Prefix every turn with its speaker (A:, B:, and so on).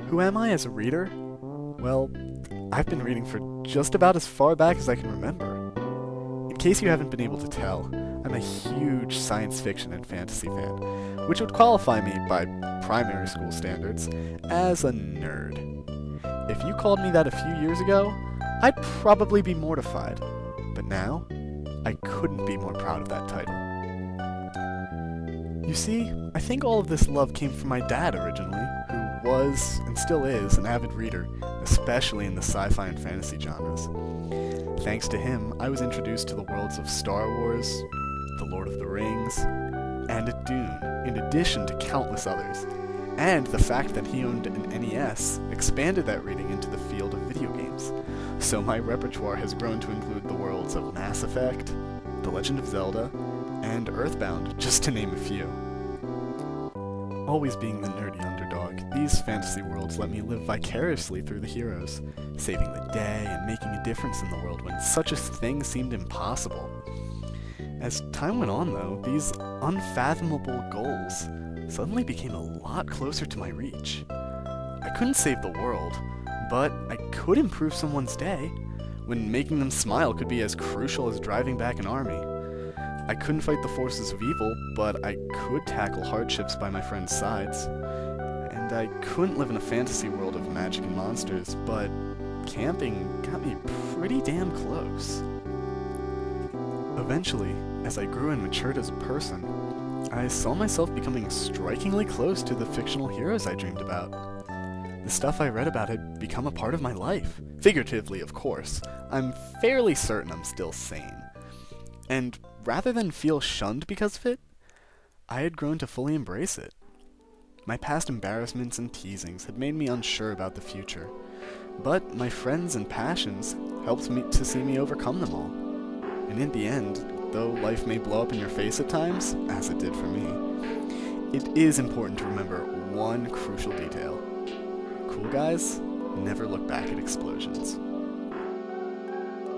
A: Who am I as a reader? Well, I've been reading for just about as far back as I can remember. In case you haven't been able to tell, I'm a huge science fiction and fantasy fan, which would qualify me by primary school standards as a nerd. If you called me that a few years ago, I'd probably be mortified. But now, I couldn't be more proud of that title. You see, I think all of this love came from my dad originally, who was, and still is, an avid reader, especially in the sci-fi and fantasy genres. Thanks to him, I was introduced to the worlds of Star Wars, The Lord of the Rings, and Dune, in addition to countless others. And the fact that he owned an NES expanded that reading into the field of video games. So my repertoire has grown to include the worlds of Mass Effect, The Legend of Zelda, and Earthbound, just to name a few. Always being the nerdy underdog, these fantasy worlds let me live vicariously through the heroes, saving the day and making a difference in the world when such a thing seemed impossible. As time went on, though, these unfathomable goals suddenly became a lot closer to my reach. I couldn't save the world, but I could improve someone's day, when making them smile could be as crucial as driving back an army. I couldn't fight the forces of evil, but I could tackle hardships by my friends' sides. And I couldn't live in a fantasy world of magic and monsters, but camping got me pretty damn close. Eventually, as I grew and matured as a person, I saw myself becoming strikingly close to the fictional heroes I dreamed about. The stuff I read about had become a part of my life. Figuratively, of course. I'm fairly certain I'm still sane. And rather than feel shunned because of it, I had grown to fully embrace it. My past embarrassments and teasings had made me unsure about the future, but my friends and passions helped me to see me overcome them all. And in the end, though life may blow up in your face at times, as it did for me, it is important to remember one crucial detail. Cool guys never look back at explosions.